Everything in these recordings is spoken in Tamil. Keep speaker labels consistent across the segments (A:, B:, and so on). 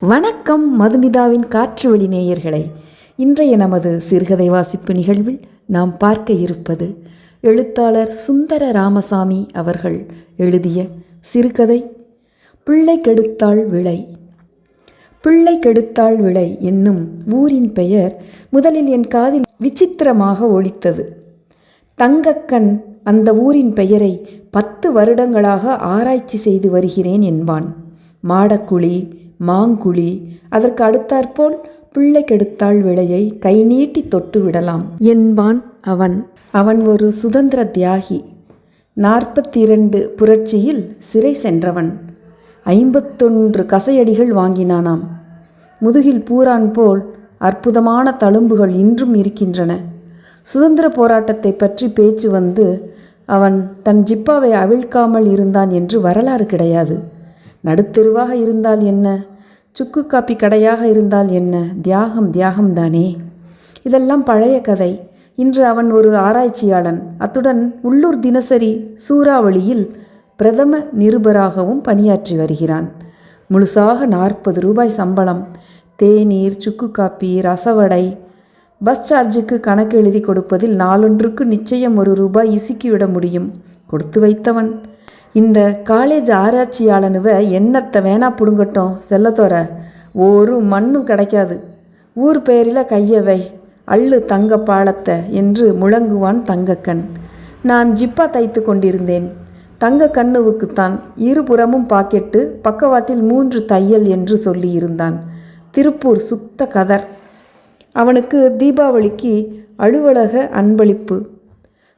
A: வணக்கம் மதுமிதாவின் காற்று வெளி நேயர்களே. இன்றைய நமது சிறுகதை வாசிப்பு நிகழ்வில் நாம் பார்க்க இருப்பது எழுத்தாளர் சுந்தர ராமசாமி அவர்கள் எழுதிய சிறுகதை பிள்ளை கெடுத்தாள் விளை. பிள்ளை கெடுத்தாள் விளை என்னும் ஊரின் பெயர் முதலில் என் காதில் விசித்திரமாக ஒலித்தது. தங்கக்கண் அந்த ஊரின் பெயரை 10 வருடங்களாக ஆராய்ச்சி செய்து வருகிறேன் என்பான். மாடக்குழி, மாங்குழி, அதற்கு அடுத்தாற்போல் பிள்ளை கெடுத்தாள் விளையை கை நீட்டி தொட்டு விடலாம் என்பான் அவன். அவன் ஒரு சுதந்திர தியாகி. 42 புரட்சியில் சிறை சென்றவன். 51 கசையடிகள் வாங்கினானாம். முதுகில் பூரான் போல் அற்புதமான தழும்புகள் இன்றும் இருக்கின்றன. சுதந்திர போராட்டத்தை பற்றி பேச்சு வந்து அவன் தன் ஜிப்பாவை அவிழ்க்காமல் இருந்தான் என்று வரலாறு கிடையாது. நடுத்தெருவாக இருந்தால் என்ன, சுக்கு காப்பி கடையாக இருந்தால் என்ன, தியாகம்தானே. இதெல்லாம் பழைய கதை. இன்று அவன் ஒரு ஆராய்ச்சியாளன். அத்துடன் உள்ளூர் தினசரி சூறாவளியில் பிரதம நிருபராகவும் பணியாற்றி வருகிறான். முழுசாக 40 ரூபாய் சம்பளம். தேநீர், சுக்கு காப்பி, ரசவடை, பஸ் சார்ஜுக்கு கணக்கு எழுதி கொடுப்பதில் நாளொன்றுக்கு நிச்சயம் 1 ரூபாய் இசுக்கிவிட முடியும். கொடுத்து வைத்தவன். இந்த காலேஜ் ஆராய்ச்சியாளனுவ எண்ணத்தை வேணா பிடுங்கட்டும் செல்லத்தோர, ஒரு மண்ணும் கிடைக்காது. ஊர் பெயரில் கையவை, அள்ளு தங்க பாலத்தை என்று முழங்குவான் தங்கக்கண். நான் ஜிப்பா தைத்து கொண்டிருந்தேன். தங்க கண்ணுவுக்குத்தான். இருபுறமும் பாக்கெட்டு, பக்கவாட்டில் 3 தையல் என்று சொல்லியிருந்தான். திருப்பூர் சுத்த கதர். அவனுக்கு தீபாவளிக்கு அலுவலக அன்பளிப்பு.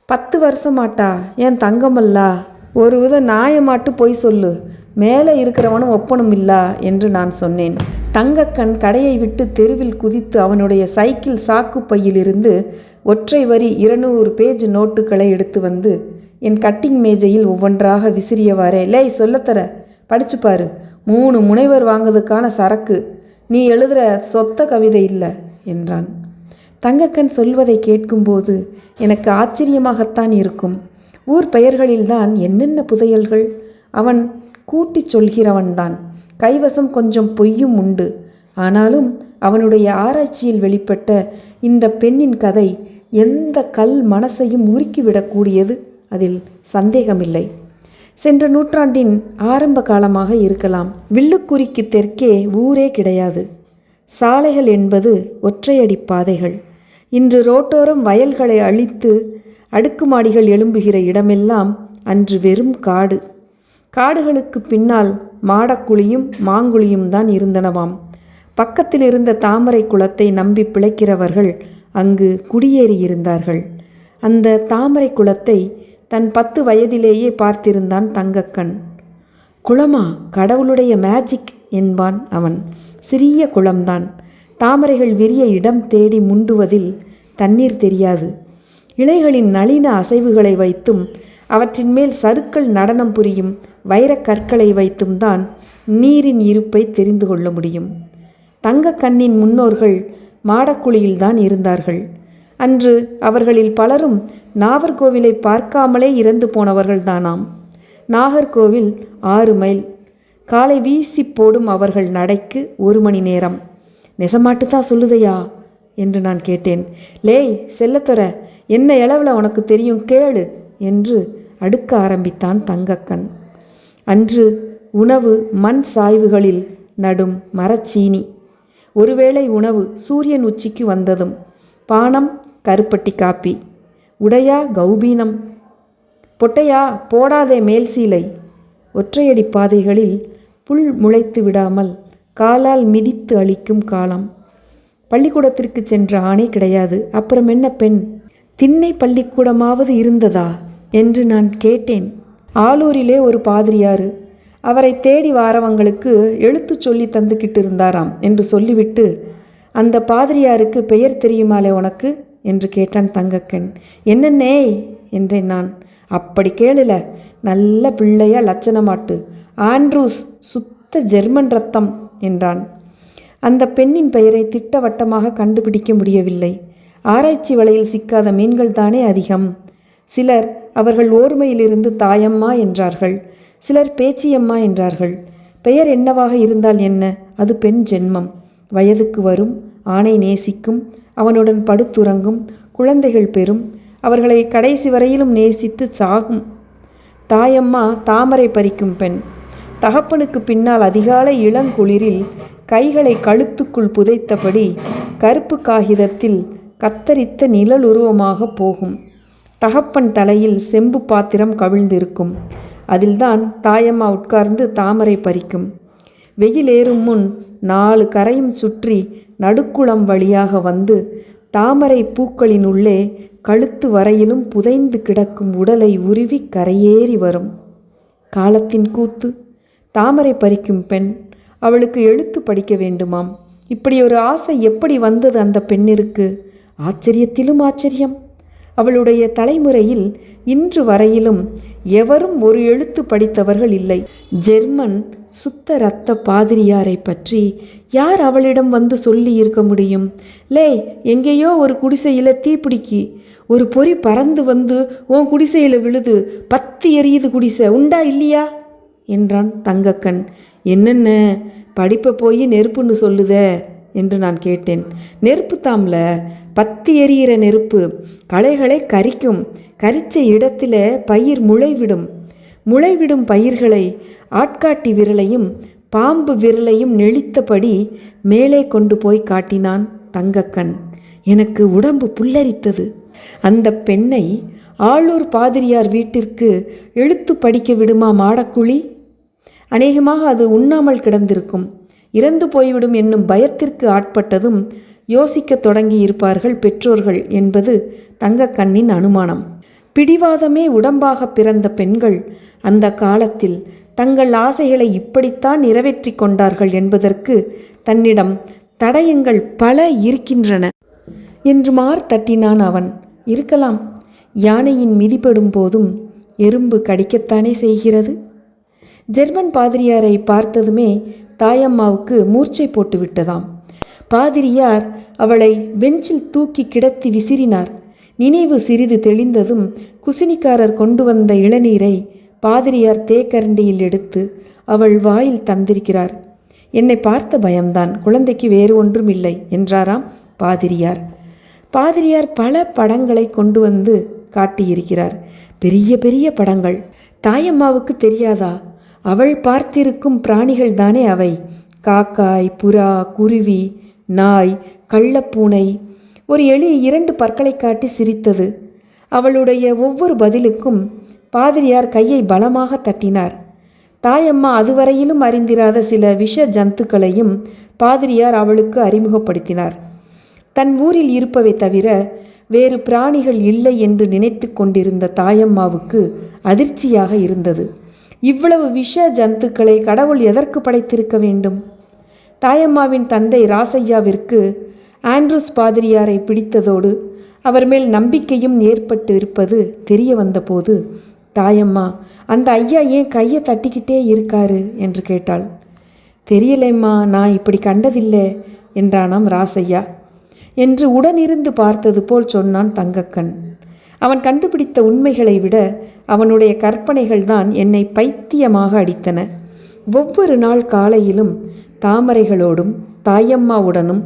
A: 10 வருஷமாட்டா என் தங்கமல்லா, ஒரு வித நாயமாட்டு போய் சொல்லு, மேலே இருக்கிறவனும் ஒப்பனும் இல்லா என்று நான் சொன்னேன். தங்கக்கண் கடையை விட்டு தெருவில் குதித்து அவனுடைய சைக்கிள் சாக்கு பையிலிருந்து ஒற்றை வரி 200 பேஜ் நோட்டுகளை எடுத்து வந்து என் கட்டிங் மேஜையில் ஒவ்வொன்றாக விசிறியவாறே, லேய் சொல்லத்தர படிச்சுப்பாரு, 3 முனைவர் வாங்குறதுக்கான சரக்கு, நீ எழுதுகிற சொத்த கவிதை இல்லை என்றான். தங்கக்கண் சொல்வதை கேட்கும்போது எனக்கு ஆச்சரியமாகத்தான் இருக்கும். ஊர் பெயர்களில்தான் என்னென்ன புதையல்கள். அவன் கூட்டி சொல்கிறவன்தான். கைவசம் கொஞ்சம் பொய்யும் உண்டு. ஆனாலும் அவனுடைய ஆராய்ச்சியில் வெளிப்பட்ட இந்த பெண்ணின் கதை எந்த கல் மனசையும் உருக்கிவிடக்கூடியது, அதில் சந்தேகமில்லை. சென்ற நூற்றாண்டின் ஆரம்ப காலமாக இருக்கலாம். வில்லுக்குறிக்கு தெற்கே ஊரே கிடையாது. சாலைகள் என்பது ஒற்றையடி பாதைகள். இன்று ரோட்டோரம் வயல்களை அழித்து அடுக்குமாடிகள் எழும்புகிற இடமெல்லாம் அன்று வெறும் காடு. காடுகளுக்கு பின்னால் மாடக்குழியும் மாங்குழியும் தான் இருந்தனவாம். பக்கத்தில் இருந்த தாமரை குளத்தை நம்பி பிழைக்கிறவர்கள் அங்கு குடியேறியிருந்தார்கள். அந்த தாமரை குளத்தை தன் 10 வயதிலேயே பார்த்திருந்தான் தங்கக்கண். குளமா, கடவுளுடைய மேஜிக் என்பான் அவன். சிறிய குளம்தான். தாமரைகள் விரிய இடம் தேடி முண்டுவதில் தண்ணீர் தெரியாது. இலைகளின் நளின அசைவுகளை வைத்தும் அவற்றின் மேல் சறுக்கல் நடனம் புரியும் வைரக்கற்களை வைத்தும் தான் நீரின் இருப்பை தெரிந்து கொள்ள முடியும். தங்கக்கண்ணின் முன்னோர்கள் மாடக்குழியில்தான் இருந்தார்கள். அன்று அவர்களில் பலரும் நாகர்கோவிலை பார்க்காமலே இறந்து போனவர்கள்தானாம். நாகர்கோவில் 6 மைல். காலை வீசி போடும் அவர்கள் நடைக்கு 1 மணி நேரம். நெசமாட்டுத்தான் சொல்லுதையா என்று நான் கேட்டேன். லேய் செல்லத்தொர, என்ன அளவில் உனக்கு தெரியும் கேளு என்று அடுக்க ஆரம்பித்தான் தங்கக்கண். அன்று உணவு மண் சாய்வுகளில் நடும் மரச்சீனி. ஒருவேளை உணவு சூரியன் உச்சிக்கு வந்ததும். பானம் கருப்பட்டி காப்பி. உடையா கௌபீனம். பொட்டையா போடாதே மேல் சீலை. ஒற்றையடி பாதைகளில் புல் முளைத்து விடாமல் காலால் மிதித்து அளிக்கும் காலம். பள்ளிக்கூடத்திற்கு சென்ற ஆணை கிடையாது. அப்புறம் என்ன பெண்? திண்ணை பள்ளிக்கூடமாவது இருந்ததா என்று நான் கேட்டேன். ஆலூரிலே ஒரு பாதிரியாரு. அவரை தேடி வாரவங்களுக்கு எழுத்து சொல்லி தந்துக்கிட்டு இருந்தாராம் என்று சொல்லிவிட்டு, அந்த பாதிரியாருக்கு பெயர் தெரியுமாலே உனக்கு என்று கேட்டான் தங்கக்கண். என்னன்னே என்றேன் நான். அப்படி கேளுல, நல்ல பிள்ளையா லட்சணமாட்டு, ஆண்ட்ரூஸ், சுத்த ஜெர்மன் ரத்தம் என்றான். அந்த பெண்ணின் பெயரை திட்டவட்டமாக கண்டுபிடிக்க முடியவில்லை. ஆராய்ச்சி வலையில் சிக்காத மீன்கள் தானே அதிகம். சிலர் அவர்கள் ஓர்மையிலிருந்து தாயம்மா என்றார்கள், சிலர் பேச்சியம்மா என்றார்கள். பெயர் என்னவாக இருந்தால் என்ன, அது பெண் ஜென்மம். வயதுக்கு வரும், ஆணை நேசிக்கும், அவனுடன் படுத்துறங்கும், குழந்தைகள் பெறும், அவர்களை கடைசி வரையிலும் நேசித்து சாகும். தாயம்மா தாமரை பறிக்கும் பெண். தகப்பனுக்கு பின்னால் அதிகாலை இளங்குளிரில் கைகளை கழுத்துக்குள் புதைத்தபடி கருப்பு காகிதத்தில் கத்தரித்த நிழலுருவமாக போகும். தகப்பன் தலையில் செம்பு பாத்திரம் கவிழ்ந்திருக்கும். அதில்தான் தாயம்மா உட்கார்ந்து தாமரை பறிக்கும். வெயிலேறும் முன் 4 கரையும் சுற்றி நடுக்குளம் வழியாக வந்து தாமரை பூக்களினுள்ளே கழுத்து வரையிலும் புதைந்து கிடக்கும் உடலை உருவி கரையேறி வரும். காலத்தின் கூத்து. தாமரை பறிக்கும் பெண். அவளுக்கு எழுத்து படிக்க வேண்டுமாம். இப்படி ஒரு ஆசை எப்படி வந்தது அந்த பெண்ணிற்கு? ஆச்சரியத்திலும் ஆச்சரியம். அவளுடைய தலைமுறையில் இன்று வரையிலும் எவரும் ஒரு எழுத்து படித்தவர்கள் இல்லை. ஜெர்மன் சுத்த இரத்த பாதிரியாரை பற்றி யார் அவளிடம் வந்து சொல்லி இருக்க முடியும்? லே, எங்கேயோ ஒரு குடிசையில் தீப்பிடிக்கி, ஒரு பொறி பறந்து வந்து உன் குடிசையில் விழுது, 10 எரியுது குடிசை, உண்டா இல்லையா என்றான் தங்கக்கண். என்னென்ன படிப்பை போய் நெருப்புன்னு சொல்லுதே என்று நான் கேட்டேன். நெருப்பு தாம்ல, 10 எரியிற நெருப்பு களைகளை கரிக்கும். கரிச்ச இடத்துல பயிர் முளைவிடும். முளைவிடும் பயிர்களை ஆட்காட்டி விரலையும் பாம்பு விரலையும் நெளித்தபடி மேலே கொண்டு போய் காட்டினான் தங்கக்கண். எனக்கு உடம்பு புல்லரித்தது. அந்த பெண்ணை ஆளூர் பாதிரியார் வீட்டிற்கு எழுத்து படிக்க விடுமா மாடக்குழி? அநேகமாக அது உண்ணாமல் கிடந்திருக்கும். இறந்து போய்விடும் என்னும் பயத்திற்கு ஆட்பட்டதும் யோசிக்க தொடங்கியிருப்பார்கள் பெற்றோர்கள் என்பது தங்கக்கண்ணின் அனுமானம். பிடிவாதமே உடம்பாக பிறந்த பெண்கள் அந்த காலத்தில் தங்கள் ஆசைகளை இப்படித்தான் நிறைவேற்றி கொண்டார்கள் என்பதற்கு தன்னிடம் தடயங்கள் பல இருக்கின்றன என்று தட்டினான் அவன். இருக்கலாம். யானையின் மிதிப்படும் போதும் எறும்பு கடிக்கத்தானே செய்கிறது. ஜெர்மன் பாதிரியாரை பார்த்ததுமே தாயம்மாவுக்கு மூர்ச்சை போட்டு விட்டதாம். பாதிரியார் அவளை பெஞ்சில் தூக்கி கிடத்தி விசிறினார். நினைவு சிறிது தெளிந்ததும் குசினிக்காரர் கொண்டு வந்த இளநீரை பாதிரியார் தேக்கரண்டியில் எடுத்து அவள் வாயில் தந்திருக்கிறார். என்னை பார்த்த பயம்தான், குழந்தைக்கு வேறு ஒன்றும் இல்லை என்றாராம் பாதிரியார். பாதிரியார் பல படங்களை கொண்டு வந்து காட்டியிருக்கிறார். பெரிய பெரிய படங்கள். தாயம்மாவுக்கு தெரியாதா? அவள் பார்த்திருக்கும் பிராணிகள் தானே அவை. காக்காய், புறா, குருவி, நாய், கள்ளப்பூனை. ஒரு எலி 2 பற்களை காட்டி சிரித்தது. அவளுடைய ஒவ்வொரு பதிலுக்கும் பாதிரியார் கையை பலமாக தட்டினார். தாயம்மா அதுவரையிலும் அறிந்திராத சில விஷ ஜந்துக்களையும் பாதிரியார் அவளுக்கு அறிமுகப்படுத்தினார். தன் ஊரில் இருப்பவை தவிர வேறு பிராணிகள் இல்லை என்று நினைத்து கொண்டிருந்த தாயம்மாவுக்கு அதிர்ச்சியாக இருந்தது. இவ்வளவு விஷ ஜந்துக்களை கடவுள் எதற்கு படைத்திருக்க வேண்டும்? தாயம்மாவின் தந்தை ராசையாவிற்கு ஆண்ட்ரூஸ் பாதிரியாரை பிடித்ததோடு அவர் மேல் நம்பிக்கையும் ஏற்பட்டு இருப்பது தெரிய வந்தபோது தாயம்மா, அந்த ஐயா ஏன் கையை தட்டிக்கிட்டே இருக்காரு என்று கேட்டாள். தெரியலைம்மா, நான் இப்படி கண்டதில்லை என்றானாம் ராசையா என்று உடனிருந்து பார்த்தது போல் சொன்னான் தங்கக்கண். அவன் கண்டுபிடித்த உண்மைகளை விட அவனுடைய கற்பனைகள்தான் என்னை பைத்தியமாக அடித்தன. ஒவ்வொரு நாள் காலையிலும் தாமரைகளோடும் தாயம்மாவுடனும்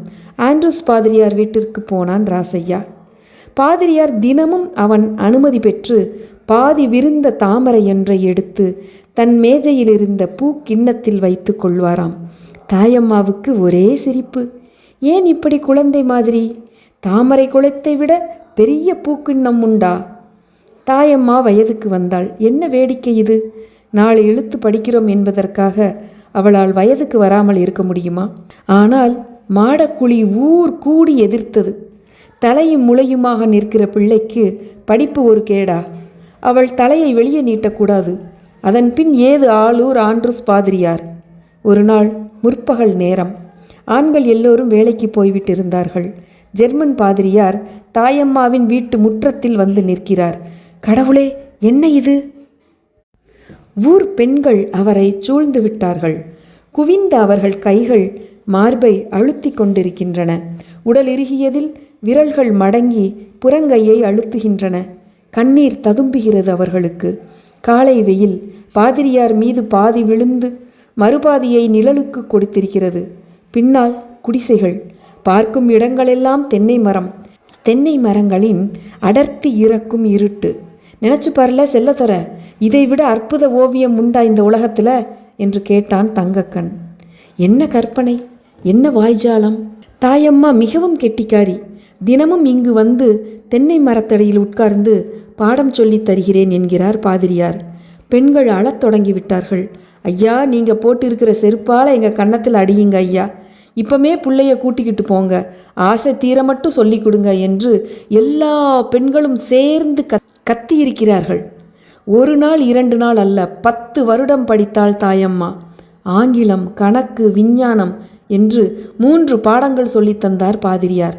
A: ஆண்ட்ரூஸ் பாதிரியார் வீட்டிற்கு போனான் ராசையா. பாதிரியார் தினமும் அவன் அனுமதி பெற்று பாதி விருந்த தாமரையொன்றை எடுத்து தன் மேஜையில் இருந்த பூ கிண்ணத்தில் வைத்து கொள்வாராம். தாயம்மாவுக்கு ஒரே சிரிப்பு. ஏன் இப்படி குழந்தை மாதிரி? தாமரை குளத்தை விட பெரிய பூக்கிண்ணம் உண்டா? தாயம்மா வயதுக்கு வந்தாள். என்ன வேடிக்கை இது! நாளை எழுத்து படிக்கிறோம் என்பதற்காக அவளால் வயதுக்கு வராமல் இருக்க முடியுமா? ஆனால் மாடக்குழி ஊர் கூடி எதிர்த்தது. தலையும் முளையுமாக நிற்கிற பிள்ளைக்கு படிப்பு ஒரு கேடா? அவள் தலையை வெளியே நீட்டக்கூடாது. அதன் பின் ஏது ஆளூர் ஆண்ட்ரூஸ் பாதிரியார்? ஒரு நாள் முற்பகல் நேரம். ஆண்கள் எல்லோரும் வேலைக்கு போய்விட்டிருந்தார்கள். ஜெர்மன் பாதிரியார் தாயம்மாவின் வீட்டு முற்றத்தில் வந்து நிற்கிறார். கடவுளே, என்ன இது? ஊர் பெண்கள் அவரை சூழ்ந்து விட்டார்கள். குவிந்த அவர்கள் கைகள் மார்பை அழுத்தி கொண்டிருக்கின்றன. உடல் இறுகியதில் விரல்கள் மடங்கி புறங்கையை அழுத்துகின்றன. கண்ணீர் ததும்புகிறது அவர்களுக்கு. காலை வெயில் பாதிரியார் மீது பாதி விழுந்து மறுபாதியை நிழலுக்கு கொடுத்திருக்கிறது. பின்னால் குடிசைகள். பார்க்கும் இடங்களெல்லாம் தென்னை மரம். தென்னை மரங்களின் அடர்த்தி இறக்கும் இருட்டு. நினச்சி பாருல செல்லத்தொர, இதைவிட அற்புத ஓவியம் உண்டா இந்த உலகத்தில் என்று கேட்டான் தங்கக்கண். என்ன கற்பனை, என்ன வாய்ஜாலம்! தாயம்மா மிகவும் கெட்டிக்காரி. தினமும் இங்கு வந்து தென்னை மரத்தடியில் உட்கார்ந்து பாடம் சொல்லித் தருகிறேன் என்கிறார் பாதிரியார். பெண்கள் அழத் தொடங்கிவிட்டார்கள். ஐயா, நீங்கள் போட்டிருக்கிற செருப்பால் எங்கள் கன்னத்தில் அடியுங்க ஐயா, இப்பமே பிள்ளைய கூட்டிக்கிட்டு போங்க, ஆசை தீர மட்டும் சொல்லி கொடுங்க என்று எல்லா பெண்களும் சேர்ந்து கத்தியிருக்கிறார்கள். ஒரு நாள் 2 நாள் அல்ல, 10 வருடம் படித்தாள் தாயம்மா. ஆங்கிலம், கணக்கு, விஞ்ஞானம் என்று 3 பாடங்கள் சொல்லித்தந்தார் பாதிரியார்.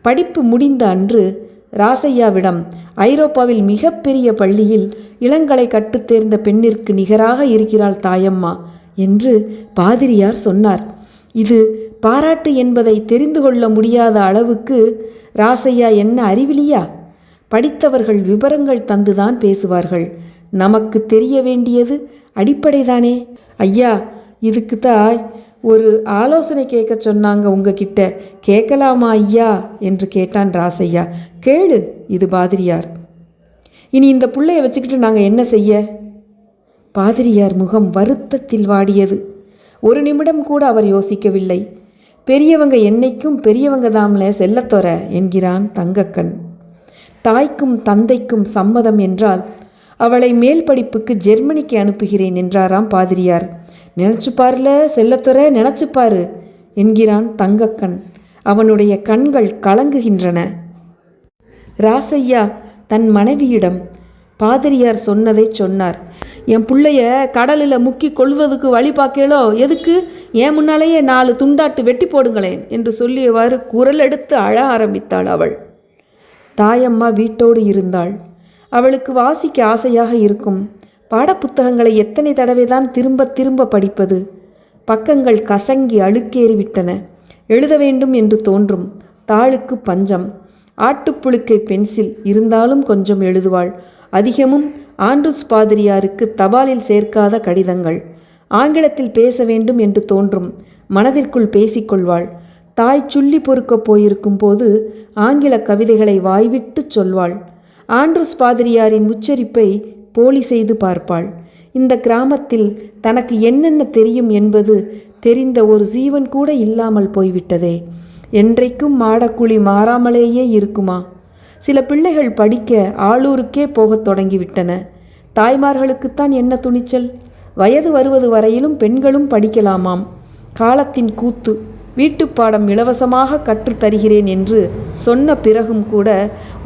A: படிப்பு முடிந்த அன்று ராசையாவிடம் ஐரோப்பாவில் மிகப்பெரிய பள்ளியில் இளங்கலை கற்றுத்தேர்ந்த பெண்ணிற்கு நிகராக இருக்கிறாள் தாயம்மா என்று பாதிரியார் சொன்னார். இது பாராட்டு என்பதை தெரிந்து கொள்ள முடியாத அளவுக்கு ராசையா என்ன அறிவிலியா? படித்தவர்கள் விவரங்கள் தந்துதான் பேசுவார்கள். நமக்கு தெரிய வேண்டியது அடிப்படைதானே. ஐயா, இதுக்கு தாய் ஒரு ஆலோசனை கேட்க சொன்னாங்க உங்ககிட்ட, கேட்கலாமா ஐயா என்று கேட்டான் ராசையா. கேளு, இது பாதிரியார். இனி இந்த பிள்ளைய வச்சுக்கிட்டு நாங்கள் என்ன செய்ய? பாதிரியார் முகம் வருத்தத்தில் வாடியது. ஒரு நிமிடம் கூட அவர் யோசிக்கவில்லை. பெரியவங்க என்னைக்கும் பெரியவங்க தாம்ல செல்லத்தொர என்கிறான் தங்கக்கண். தாய்க்கும் தந்தைக்கும் சம்மதம் என்றால் அவளை மேல் படிப்புக்கு ஜெர்மனிக்கு அனுப்புகிறேன் என்றாராம் பாதிரியார். நினச்சிப்பாருல செல்லத்தொர, நினச்சிப்பாரு என்கிறான் தங்கக்கண். அவனுடைய கண்கள் கலங்குகின்றன. ராசையா தன் மனைவியிடம் பாதிரியார் சொன்னதை சொன்னார். என் பிள்ளைய கடலில் முக்கி கொள்வதுக்கு வழி பார்க்கலோ, எதுக்கு ஏன் முன்னாலேயே 4 துண்டாட்டு வெட்டி போடுங்களேன் என்று சொல்லியவாறு குரல் எடுத்து அழ ஆரம்பித்தாள் அவள். தாயம்மா வீட்டோடு இருந்தாள். அவளுக்கு வாசிக்க ஆசையாக இருக்கும். பாடப்புத்தகங்களை எத்தனை தடவை தான் திரும்ப திரும்ப படிப்பது? பக்கங்கள் கசங்கி அழுக்கேறிவிட்டன. எழுத வேண்டும் என்று தோன்றும். தாளுக்கு பஞ்சம். ஆட்டுப்புழுக்கை பென்சில் இருந்தாலும் கொஞ்சம் எழுதுவாள். அதிகமும் ஆண்ட்ரூஸ் பாதிரியாருக்கு தபாலில் சேர்க்காத கடிதங்கள். ஆங்கிலத்தில் பேச வேண்டும் என்று தோன்றும். மனதிற்குள் பேசிக்கொள்வாள். தாய் சுள்ளி பொறுக்கப் போயிருக்கும் போது ஆங்கில கவிதைகளை வாய்விட்டு சொல்வாள். ஆண்ட்ரூஸ் பாதிரியாரின் உச்சரிப்பை போலி செய்து பார்ப்பாள். இந்த கிராமத்தில் தனக்கு என்னென்ன தெரியும் என்பது தெரிந்த ஒரு ஜீவன் கூட இல்லாமல் போய்விட்டதே. என்றைக்கும் மாடக்குழி மாறாமலேயே இருக்குமா? சில பிள்ளைகள் படிக்க ஆளூருக்கே போகத் தொடங்கிவிட்டன. தாய்மார்களுக்குத்தான் என்ன துணிச்சல்? வயது வருவது வரையிலும் பெண்களும் படிக்கலாமாம். காலத்தின் கூத்து. வீட்டுப்பாடம் இலவசமாக கற்றுத்தருகிறேன் என்று சொன்ன பிறகும் கூட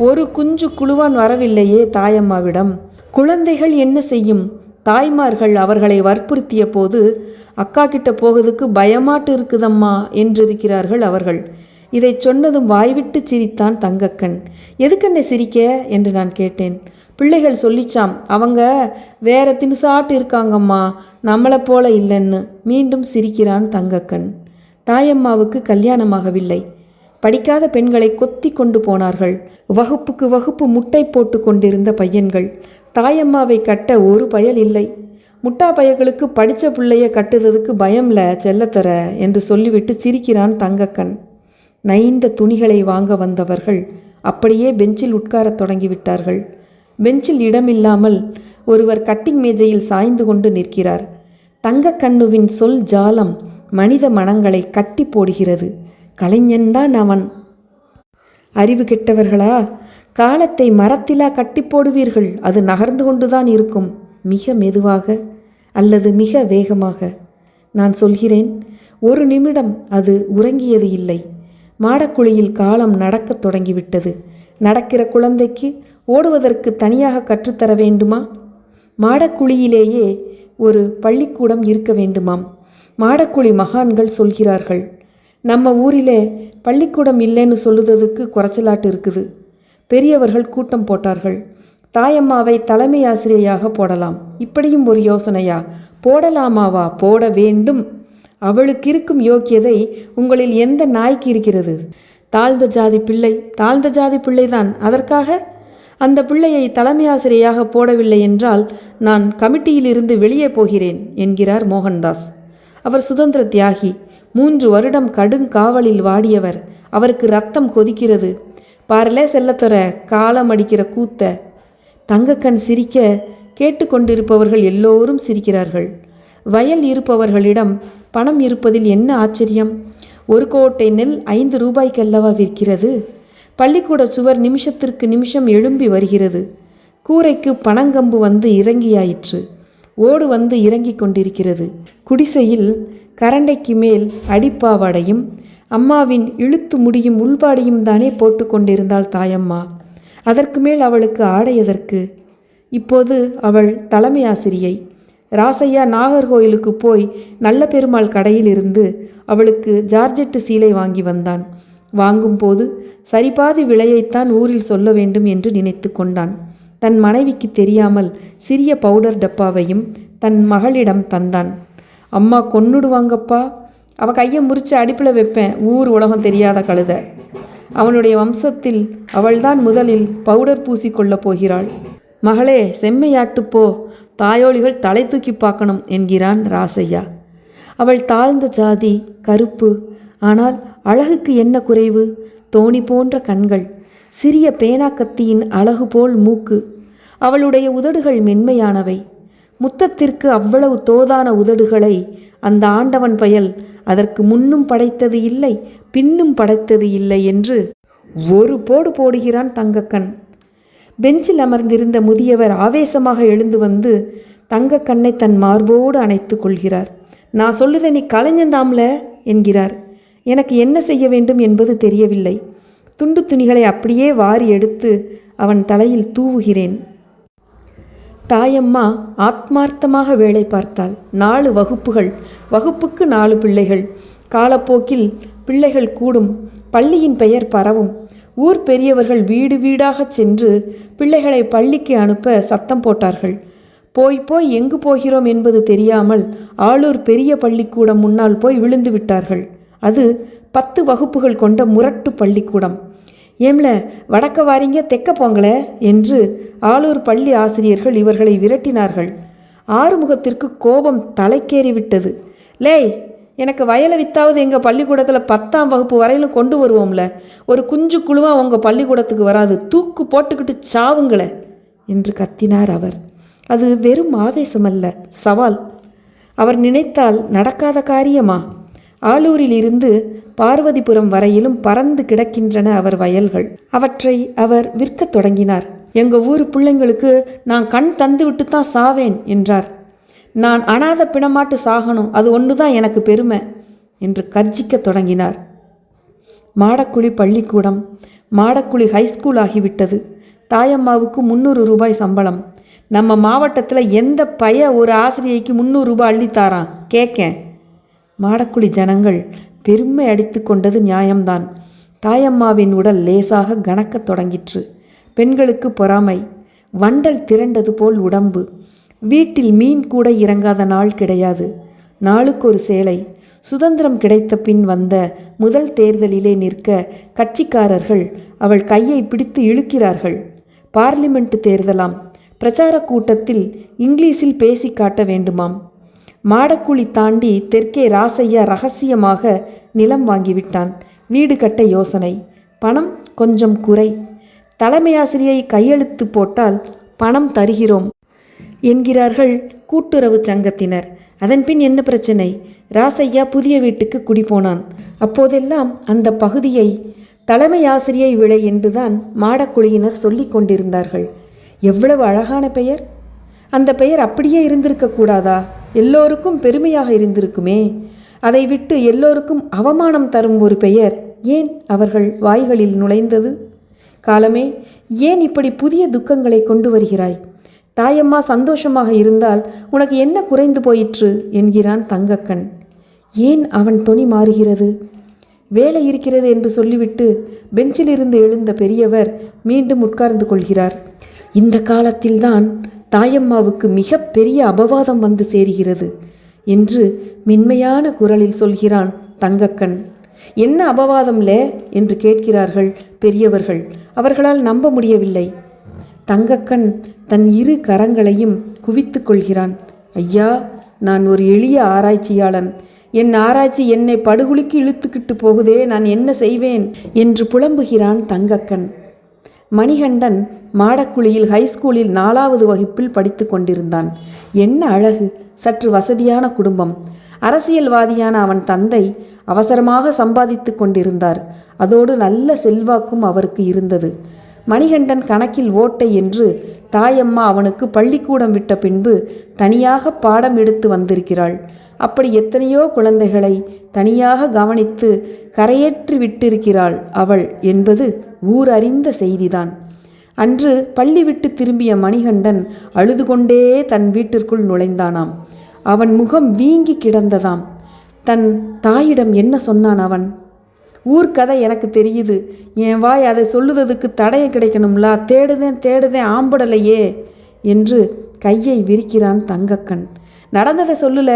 A: ஒரு குஞ்சு குழுவான் வரவில்லையே தாயம்மாவிடம். குழந்தைகள் என்ன செய்யும்? தாய்மார்கள் அவர்களை வற்புறுத்திய போது அக்கா கிட்ட போகிறதுக்கு பயமாட்டு இருக்குதம்மா என்றிருக்கிறார்கள் அவர்கள். இதை சொன்னதும் வாய்விட்டு சிரித்தான் தங்கக்கண். எதுக்கென்ன சிரிக்க என்று நான் கேட்டேன். பிள்ளைகள் சொல்லிச்சாம், அவங்க வேற தினுசாட்டு இருக்காங்கம்மா, நம்மளை போல இல்லைன்னு. மீண்டும் சிரிக்கிறான் தங்கக்கண். தாயம்மாவுக்கு கல்யாணமாகவில்லை. படிக்காத பெண்களை கொத்தி கொண்டு போனார்கள். வகுப்புக்கு வகுப்பு முட்டை போட்டு கொண்டிருந்த பையன்கள். தாயம்மாவை கட்ட ஒரு பயல் இல்லை. முட்டா பயல்களுக்கு படித்த பிள்ளைய கட்டுறதுக்கு பயம்ல செல்லத்தர என்று சொல்லிவிட்டு சிரிக்கிறான் தங்கக்கண். நைந்த துணிகளை வாங்க வந்தவர்கள் அப்படியே பெஞ்சில் உட்காரத் தொடங்கிவிட்டார்கள். பெஞ்சில் இடமில்லாமல் ஒருவர் கட்டிங் மேஜையில் சாய்ந்து கொண்டு நிற்கிறார். தங்கக்கண்ணுவின் சொல் ஜாலம் மனித மனங்களை கட்டி போடுகிறது. கலைஞன்தான் அவன். அறிவு கெட்டவர்களா? காலத்தை மரத்திலா கட்டி போடுவீர்கள்? அது நகர்ந்து கொண்டுதான் இருக்கும். மிக மெதுவாக அல்லது மிக வேகமாக. நான் சொல்கிறேன், ஒரு நிமிடம் அது உறங்கியது இல்லை. மாடக்குழியில் காலம் நடக்கத் தொடங்கிவிட்டது. நடக்கிற குழந்தைக்கு ஓடுவதற்கு தனியாக கற்றுத்தர வேண்டுமா? மாடக்குழியிலேயே ஒரு பள்ளிக்கூடம் இருக்க வேண்டுமாம். மாடக்குழி மகான்கள் சொல்கிறார்கள். நம்ம ஊரிலே பள்ளிக்கூடம் இல்லைன்னு சொல்லுறதுக்கு குறைச்சலாட்டு இருக்குது. பெரியவர்கள் கூட்டம் போட்டார்கள். தாயம்மாவை தலைமை ஆசிரியையாக போடலாம். இப்படியும் ஒரு யோசனையா? போடலாமாவா? போட வேண்டும். அவளுக்கு இருக்கும் யோக்கியதை உங்களில் எந்த நாய்க்கு இருக்கிறது? தாழ்ந்த ஜாதி பிள்ளை தாழ்ந்த ஜாதி பிள்ளைதான். அதற்காக அந்த பிள்ளையை தலைமை ஆசிரியையாக போடவில்லை என்றால் நான் கமிட்டியிலிருந்து வெளியே போகிறேன் என்கிறார் மோகன்தாஸ். அவர் சுதந்திர தியாகி. 3 வருடம் கடுங்காவலில் வாடியவர். அவருக்கு ரத்தம் கொதிக்கிறது. பாரலே செல்லத்தொர காலம் அடிக்கிற கூத்த. தங்கக்கண் சிரிக்க கேட்டுக்கொண்டிருப்பவர்கள் எல்லோரும் சிரிக்கிறார்கள். வயல் இருப்பவர்களிடம் பணம் இருப்பதில் என்ன ஆச்சரியம்? 1 கோட்டை நெல் 5 ரூபாய்க்கல்லவா விற்கிறது? பள்ளிக்கூட சுவர் நிமிஷத்திற்கு நிமிஷம் எழும்பி வருகிறது. கூரைக்கு பனங்கம்பு வந்து இறங்கியாயிற்று. ஓடு வந்து இறங்கி கொண்டிருக்கிறது. குடிசையில் கரண்டைக்கு மேல் அடிப்பாவாடையும் அம்மாவின் இழுத்து முடியும் உள்பாடியும் தானே போட்டு கொண்டிருந்தாள் தாயம்மா. அதற்கு மேல் அவளுக்கு ஆடை எதற்கு? இப்போது அவள் தலைமை ஆசிரியை. ராசையா நாகர்கோயிலுக்கு போய் நல்ல பெருமாள் கடையில் இருந்து அவளுக்கு ஜார்ஜெட்டு சீலை வாங்கி வந்தான். வாங்கும்போது சரிபாதி விலையைத்தான் ஊரில் சொல்ல வேண்டும் என்று நினைத்து கொண்டான். தன் மனைவிக்கு தெரியாமல் சிறிய பவுடர் டப்பாவையும் தன் மகளிடம் தந்தான். அம்மா கொன்னுடுவாங்கப்பா, அவள் கையை முறித்து அடுப்பில் வைப்பேன், ஊர் உலகம் தெரியாத கழுத. அவனுடைய வம்சத்தில் அவள்தான் முதலில் பவுடர் பூசிக்கொள்ளப் போகிறாள். மகளே செம்மையாட்டுப்போ, தாயோளிகள் தலை தூக்கி பார்க்கணும் என்கிறான் ராசையா. அவள் தாழ்ந்த ஜாதி, கருப்பு. ஆனால் அழகுக்கு என்ன குறைவு? தோணி போன்ற கண்கள், சிறிய பேனாக்கத்தியின் அழகு போல் மூக்கு. அவளுடைய உதடுகள் மென்மையானவை. முத்தத்திற்கு அவ்வளவு தோதான உதடுகளை அந்த ஆண்டவன் பயல் அதற்கு முன்னும் படைத்தது இல்லை, பின்னும் படைத்தது இல்லை என்று ஒரு போடு போடுகிறான் தங்கக்கண். பெஞ்சில் அமர்ந்திருந்த முதியவர் ஆவேசமாக எழுந்து வந்து தங்கக்கண்ணை தன் மார்போடு அணைத்து கொள்கிறார். நான் சொல்லுத நீ கலைஞந்தாம்ல என்கிறார். எனக்கு என்ன செய்ய வேண்டும் என்பது தெரியவில்லை. துண்டு துணிகளை அப்படியே வாரி எடுத்து அவன் தலையில் தூவுகிறேன். தாயம்மா ஆத்மார்த்தமாக வேலை பார்த்தாள். 4 வகுப்புகள், வகுப்புக்கு 4 பிள்ளைகள். காலப்போக்கில் பிள்ளைகள் கூடும், பள்ளியின் பெயர் பரவும். ஊர் பெரியவர்கள் வீடு வீடாகச் சென்று பிள்ளைகளை பள்ளிக்கு அனுப்ப சத்தம் போட்டார்கள். போய் போய் எங்கு போகிறோம் என்பது தெரியாமல் ஆளூர் பெரிய பள்ளிக்கூடம் முன்னால் போய் விழுந்து விட்டார்கள். அது 10 வகுப்புகள் கொண்ட முரட்டு பள்ளிக்கூடம். ஏம்ல வடக்க வாரிங்க தெக்க போங்களே என்று ஆளூர் பள்ளி ஆசிரியர்கள் இவர்களை விரட்டினார்கள். ஆறுமுகத்திற்கு கோபம் தலைக்கேறி விட்டது. லேய், எனக்கு வயலை வித்தாவது எங்கள் பள்ளிக்கூடத்தில் 10ஆம் வகுப்பு வரையிலும் கொண்டு வருவோம்ல. ஒரு குஞ்சு குழுவாக உங்கள் பள்ளிக்கூடத்துக்கு வராது, தூக்கு போட்டுக்கிட்டு சாவுங்களே என்று கத்தினார் அவர். அது வெறும் ஆவேசமல்ல, சவால். அவர் நினைத்தால் நடக்காத காரியமா? ஆலூரில் இருந்து பார்வதிபுரம் வரையிலும் பறந்து கிடக்கின்றன அவர் வயல்கள். அவற்றை அவர் விற்கத் தொடங்கினார். எங்கள் ஊர் பிள்ளைங்களுக்கு நான் கண் தந்து விட்டு தான் சாவேன் என்றார். நான் அனாத பிணமாட்டு சாகணும், அது ஒன்று தான் எனக்கு பெருமை என்று கர்ஜிக்க தொடங்கினார். மாடக்குழி பள்ளிக்கூடம் மாடக்குழி ஹைஸ்கூல் ஆகிவிட்டது. தாயம்மாவுக்கு 300 ரூபாய் சம்பளம். நம்ம மாவட்டத்தில் எந்த பைய ஒரு ஆசிரியைக்கு 300 ரூபாய் அள்ளித்தாரான் கேட்கேன். மாடக்குழி ஜனங்கள் பெருமை அடித்து கொண்டது நியாயம்தான். தாயம்மாவின் உடல் லேசாக கனக்கத் தொடங்கிற்று. பெண்களுக்கு பொறாமை. வண்டல் திரண்டது போல் உடம்பு. வீட்டில் மீன் கூட இறங்காத நாள் கிடையாது. நாளுக்கு ஒரு சேலை. சுதந்திரம் கிடைத்த பின் வந்த முதல் தேர்தலிலே நிற்க கட்சிக்காரர்கள் அவள் கையை பிடித்து இழுக்கிறார்கள். பார்லிமெண்ட் தேர்தலாம். பிரச்சார கூட்டத்தில் இங்கிலீஷில் பேசி காட்ட வேண்டுமாம். மாடக்குழி தாண்டி தெற்கே ராசையா ரகசியமாக நிலம் வாங்கிவிட்டான். வீடு கட்ட யோசனை. பணம் கொஞ்சம் குறை. தலைமையாசிரியை கையெழுத்து போட்டால் பணம் தருகிறோம் என்கிறார்கள் கூட்டுறவு சங்கத்தினர். அதன்பின் என்ன பிரச்சனை? ராசையா புதிய வீட்டுக்கு குடிபோனான். அப்போதெல்லாம் அந்த பகுதியை தலைமை ஆசிரியை விளை என்றுதான் மாடக்குழியினர் சொல்லி கொண்டிருந்தார்கள். எவ்வளவு அழகான பெயர்! அந்த பெயர் அப்படியே இருந்திருக்க கூடாதா? எல்லோருக்கும் பெருமையாக இருந்திருக்குமே. அதை விட்டு எல்லோருக்கும் அவமானம் தரும் ஒரு பெயர் ஏன் அவர்கள் வாய்களில் நுழைந்தது? காலமே, ஏன் இப்படி புதிய துக்கங்களை கொண்டு வருகிறாய்? தாயம்மா சந்தோஷமாக இருந்தால் உனக்கு என்ன குறைந்து போயிற்று என்கிறான் தங்கக்கண். ஏன் அவன் தொனி மாறுகிறது? வேலை இருக்கிறது என்று சொல்லிவிட்டு பெஞ்சிலிருந்து எழுந்த பெரியவர் மீண்டும் உட்கார்ந்து கொள்கிறார். இந்த காலத்தில்தான் தாயம்மாவுக்கு மிக பெரிய அபவாதம் வந்து சேருகிறது என்று மென்மையான குரலில் சொல்கிறான் தங்கக்கண். என்ன அபவாதம்லே என்று கேட்கிறார்கள் பெரியவர்கள். அவர்களால் நம்ப முடியவில்லை. தங்கக்கண் தன் 2 கரங்களையும் குவித்து கொள்கிறான். ஐயா, நான் ஒரு எளிய ஆராய்ச்சியாளன். என் ஆராய்ச்சி என்னை படுகுழிக்கு இழுத்துக்கிட்டு போகுதே, நான் என்ன செய்வேன் என்று புலம்புகிறான் தங்கக்கண். மணிகண்டன் மாடக்குழியில் ஹைஸ்கூலில் 4வது வகுப்பில் படித்து கொண்டிருந்தான். என்ன அழகு! சற்று வசதியான குடும்பம். அரசியல்வாதியான அவன் தந்தை அவசரமாக சம்பாதித்து கொண்டிருந்தார். அதோடு நல்ல செல்வாக்கும் அவருக்கு இருந்தது. மணிகண்டன் கணக்கில் ஓட்டை என்று தாயம்மா அவனுக்கு பள்ளிக்கூடம் விட்ட பின்பு தனியாக பாடம் எடுத்து வந்திருக்கிறாள். அப்படி எத்தனையோ குழந்தைகளை தனியாக கவனித்து கரையேற்றி விட்டிருக்கிறாள் அவள் என்பது ஊர் அறிந்த செய்திதான். அன்று பள்ளி விட்டு திரும்பிய மணிகண்டன் அழுது கொண்டே தன் வீட்டிற்குள் நுழைந்தானாம். அவன் முகம் வீங்கி கிடந்ததாம். தன் தாயிடம் என்ன சொன்னான் அவன்? ஊர்க்கதை எனக்கு தெரியுது, என் வாய் அதை சொல்லுறதுக்கு தடயம் கிடைக்கணும்லா, தேடுதேன் ஆம்படலையே என்று கையை விரிக்கிறான் தங்கக்கண். நடந்ததை சொல்லல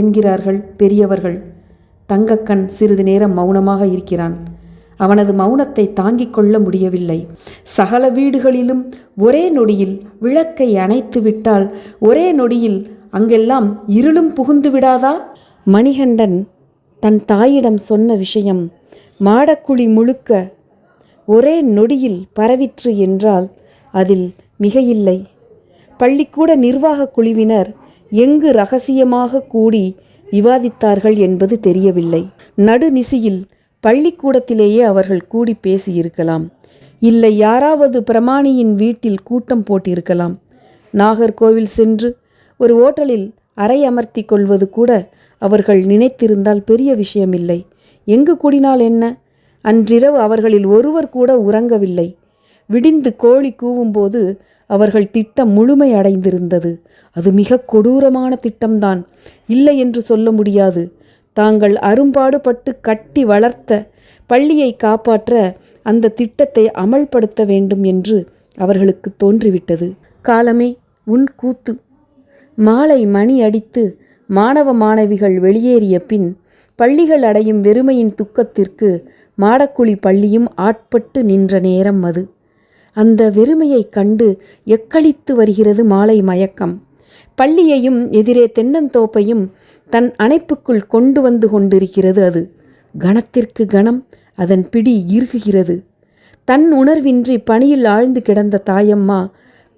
A: என்கிறார்கள் பெரியவர்கள். தங்கக்கண் சிறிது நேரம் மௌனமாக இருக்கிறான். அவனது மௌனத்தை தாங்கிக் கொள்ள முடியவில்லை. சகல வீடுகளிலும் ஒரே நொடியில் விளக்கை அணைத்து விட்டால் ஒரே நொடியில் அங்கெல்லாம் இருளும் புகுந்து விடாதா? மணிகண்டன் தன் தாயிடம் சொன்ன விஷயம் மாடக்குழி முழுக்க ஒரே நொடியில் பரவிற்று என்றால் அதில் மிகையில்லை. பள்ளிக்கூட நிர்வாக குழுவினர் எங்கு இரகசியமாக கூடி விவாதித்தார்கள் என்பது தெரியவில்லை. நடுநிசியில் பள்ளிக்கூடத்திலேயே அவர்கள் கூடி பேசியிருக்கலாம். இல்லை, யாராவது பிரமாணியின் வீட்டில் கூட்டம் போட்டிருக்கலாம். நாகர்கோவில் சென்று ஒரு ஓட்டலில் அறை அமர்த்தி கொள்வது கூட அவர்கள் நினைத்திருந்தால் பெரிய விஷயமில்லை. எங்கு கூடினால் என்ன? அன்றிரவு அவர்களில் ஒருவர் கூட உறங்கவில்லை. விடிந்து கோழி கூவும்போது அவர்கள் திட்டம் முழுமை அடைந்திருந்தது. அது மிக கொடூரமான திட்டம்தான், இல்லை என்று சொல்ல முடியாது. தாங்கள் அரும்பாடுபட்டு கட்டி வளர்த்த பள்ளியை காப்பாற்ற அந்த திட்டத்தை அமல்படுத்த வேண்டும் என்று அவர்களுக்கு தோன்றிவிட்டது. காலமே உன் கூத்து. மாலை மணி அடித்து மாணவ மாணவிகள் வெளியேறிய பின் பள்ளிகள் அடையும் வெறுமையின் துக்கத்திற்கு மாடக்குழி பள்ளியும் ஆட்பட்டு நின்ற நேரம் அது. அந்த வெறுமையை கண்டு எக்களித்து வருகிறது மாலை மயக்கம். பள்ளியையும் எதிரே தென்னந்தோப்பையும் தன் அணைப்புக்குள் கொண்டு வந்து கொண்டிருக்கிறது அது. கணத்திற்கு கணம் அதன் பிடி இறுகுகிறது. தன் உணர்வின்றி பணியில் ஆழ்ந்து கிடந்த தாயம்மா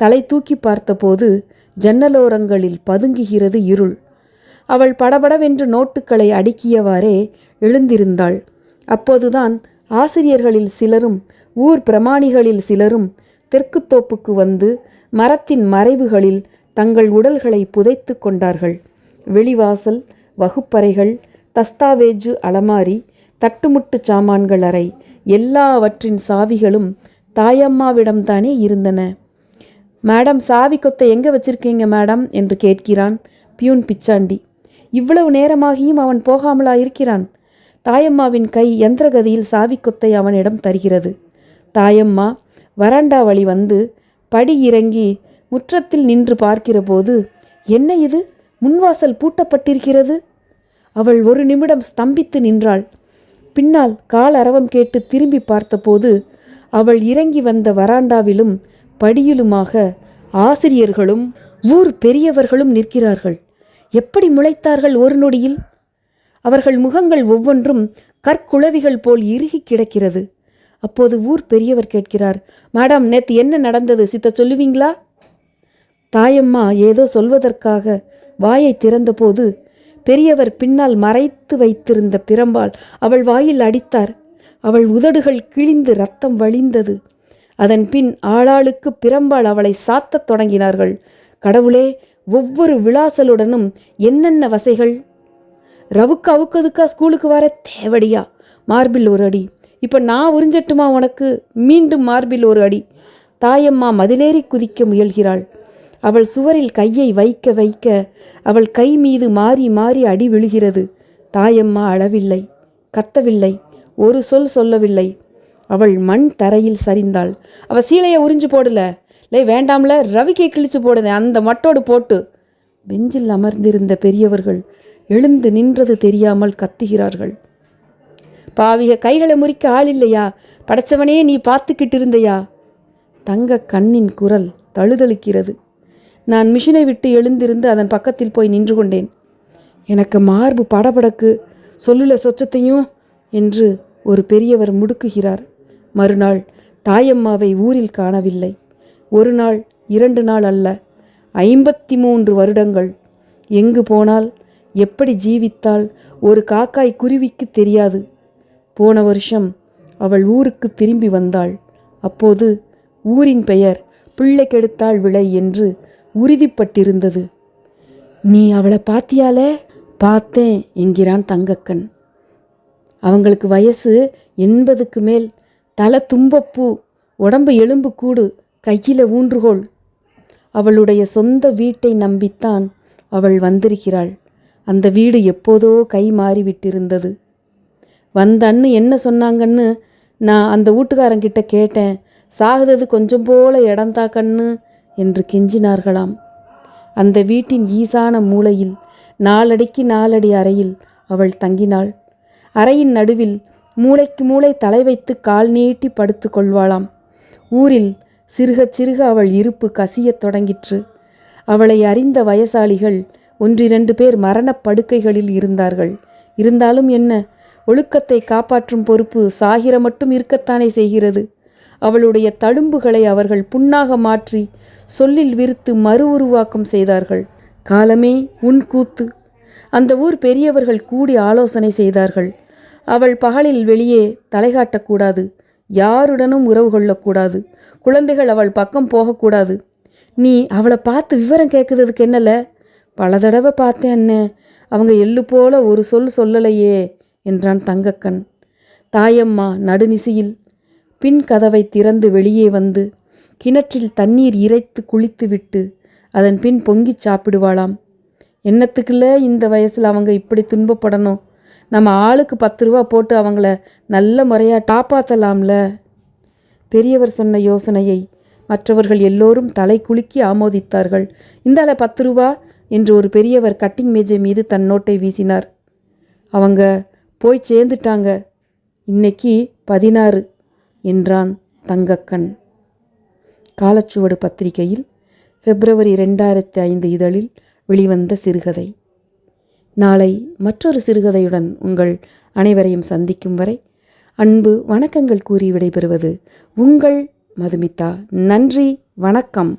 A: தலை தூக்கி பார்த்தபோது ஜன்னலோரங்களில் பதுங்குகிறது இருள். அவள் படபடவென்று நோட்டுக்களை அடுக்கியவாறே எழுந்திருந்தாள். அப்போதுதான் ஆசிரியர்களில் சிலரும் ஊர் பிரமாணிகளில் சிலரும் தெற்குத்தோப்புக்கு வந்து மரத்தின் மறைவுகளில் தங்கள் உடல்களை புதைத்து கொண்டார்கள். வெளிவாசல், வகுப்பறைகள், தஸ்தாவேஜு அலமாரி, தட்டுமுட்டு சாமான்கள் அறை எல்லாவற்றின் சாவிகளும் தாயம்மாவிடம்தானே இருந்தன. மேடம், சாவி கொத்தை எங்கே வச்சிருக்கீங்க மேடம் என்று கேட்கிறான் பியூன் பிச்சாண்டி. இவ்வளவு நேரமாகியும் அவன் போகாமலா இருக்கிறான்? தாயம்மாவின் கை யந்திரகதியில் சாவிக்கொத்தை அவனிடம் தருகிறது. தாயம்மா வராண்டா வழி வந்து படி இறங்கி முற்றத்தில் நின்று பார்க்கிற போது, என்ன இது, முன்வாசல் பூட்டப்பட்டிருக்கிறது? அவள் ஒரு நிமிடம் ஸ்தம்பித்து நின்றாள். பின்னால் கால் அரவம் கேட்டு திரும்பி பார்த்தபோது அவள் இறங்கி வந்த வராண்டாவிலும் படியிலுமாக ஆசிரியர்களும் ஊர் பெரியவர்களும் நிற்கிறார்கள். எப்படி முளைத்தார்கள் ஒரு நொடியில்! அவர்கள் முகங்கள் ஒவ்வொன்றும் கற்குளவிகள் போல் இறுகி கிடக்கிறது. அப்போது ஊர் பெரியவர் கேட்கிறார், மேடம், நேத்து என்ன நடந்தது, சித்த சொல்லுவீங்களா? தாயம்மா ஏதோ சொல்வதற்காக வாயை திறந்தபோது பெரியவர் பின்னால் மறைத்து வைத்திருந்த பிரம்பால் அவள் வாயில் அடித்தார். அவள் உதடுகள் கிழிந்து இரத்தம் வழிந்தது. அதன் பின் ஆளாளுக்கு பிரம்பால் அவளை சாத்தத் தொடங்கினார்கள். கடவுளே, ஒவ்வொரு விளாசலுடனும் என்னென்ன வசைகள்! ரவுக்கு அவுக்கதுக்கா ஸ்கூலுக்கு வர தேவடியா? மார்பில் ஒரு அடி. இப்போ நான் உறிஞ்சட்டுமா உனக்கு? மீண்டும் மார்பில் ஒரு அடி. தாயம்மா மதிலேறி குதிக்க முயல்கிறாள். அவள் சுவரில் கையை வைக்க வைக்க அவள் கை மீது மாறி மாறி அடி விழுகிறது. தாயம்மா அழவில்லை, கத்தவில்லை, ஒரு சொல் சொல்லவில்லை. அவள் மண் தரையில் சரிந்தாள். அவள் சீலையை உறிஞ்சு போடல, லே வேண்டாம்ல, ரவிக்கை கிழிச்சு போடுத, அந்த மட்டோடு போட்டு. பெஞ்சில் அமர்ந்திருந்த பெரியவர்கள் எழுந்து நின்றது தெரியாமல் கத்துகிறார்கள். பாவிக, கைகளை முறிக்க ஆள் இல்லையா? படைச்சவனே, நீ பார்த்துக்கிட்டு இருந்தையா? தங்க கண்ணின் குரல் தழுதழுக்கிறது. நான் மிஷினை விட்டு எழுந்திருந்து அதன் பக்கத்தில் போய் நின்று கொண்டேன். எனக்கு மார்பு படபடக்கு, சொல்லுல சொச்சத்தையும் என்று ஒரு பெரியவர் முடுக்குகிறார். மறுநாள் தாயம்மாவை ஊரில் காணவில்லை. ஒரு நாள் 2 நாள் அல்ல, 53 வருடங்கள். எங்கு போனால், எப்படி ஜீவித்தால் ஒரு காக்காய் குருவிக்கு தெரியாது. போன வருஷம் அவள் ஊருக்கு திரும்பி வந்தாள். அப்போது ஊரின் பெயர் பிள்ளை கெடுத்தாள் விளை என்று உறுதிப்பட்டிருந்தது. நீ அவளை பாத்தியாலே? பார்த்தேன் என்கிறான் தங்கக்கன். அவங்களுக்கு வயசு 80க்கு மேல். தலை தும்பப்பூ, உடம்பு எலும்பு கூடு, கையில் ஊன்றுகோள். அவளுடைய சொந்த வீட்டை நம்பித்தான் அவள் வந்திருக்கிறாள். அந்த வீடு எப்போதோ கை மாறிவிட்டிருந்தது. வந்தன்னு என்ன சொன்னாங்கன்னு நான் அந்த வீட்டுக்காரங்கிட்ட கேட்டேன். சாகுறது கொஞ்சம் போல இடந்தா கண்ணு என்று கெஞ்சினார்களாம். அந்த வீட்டின் ஈசான மூலையில் 4 அடிக்கு 4 அடி அறையில் அவள் தங்கினாள். அறையின் நடுவில் மூளைக்கு மூளை தலை வைத்து கால் நீட்டி படுத்து கொள்வாளாம். ஊரில் சிறுக சிறுக அவள் இருப்பு கசியத் தொடங்கிற்று. அவளை அறிந்த வயசாளிகள் 1-2 பேர் மரணப்படுக்கைகளில் இருந்தார்கள். இருந்தாலும் என்ன, ஒழுக்கத்தை காப்பாற்றும் பொறுப்பு சாகிற மட்டும் இருக்கத்தானே செய்கிறது. அவளுடைய தழும்புகளை அவர்கள் புண்ணாக மாற்றி சொல்லில் விரித்து மறு உருவாக்கம் செய்தார்கள். காலமே உன் கூத்து. அந்த ஊர் பெரியவர்கள் கூடி ஆலோசனை செய்தார்கள். அவள் பகலில் வெளியே தலை காட்டக்கூடாது, யாருடனும் உறவு கொள்ளக்கூடாது, குழந்தைகள் அவள் பக்கம் போகக்கூடாது. நீ அவளை பார்த்து விவரம் கேட்குறதுக்கு என்னல? பல தடவை பார்த்தேன் அண்ணே, அவங்க எள்ளு போல ஒரு சொல் சொல்லலையே என்றான் தங்கக்கன். தாயம்மா நடுநிசியில் பின் கதவை திறந்து வெளியே வந்து கிணற்றில் தண்ணீர் இறைத்து குளித்துவிட்டு அதன் பின் பொங்கிச் சாப்பிடுவாளாம். என்னத்துக்குள்ள இந்த வயசில் அவங்க இப்படி துன்பப்படணும்? நம்ம ஆளுக்கு 10 ரூபா போட்டு அவங்கள நல்ல முறையாக காப்பாற்றலாம்ல. பெரியவர் சொன்ன யோசனையை மற்றவர்கள் எல்லோரும் தலை குலுக்கி ஆமோதித்தார்கள். இந்தால 10 ரூபா என்று ஒரு பெரியவர் கட்டிங் மேஜை மீது தன் நோட்டை வீசினார். அவங்க போய் சேர்ந்துட்டாங்க, இன்னைக்கு 16 என்றான் தங்கக்கன். காலச்சுவடு பத்திரிகையில் பிப்ரவரி 2005 இதழில் வெளிவந்த சிறுகதை. நாளை மற்றொரு சிறுகதையுடன் உங்கள் அனைவரையும் சந்திக்கும் வரை அன்பு வணக்கங்கள் கூறி விடைபெறுவது உங்கள் மதுமிதா. நன்றி, வணக்கம்.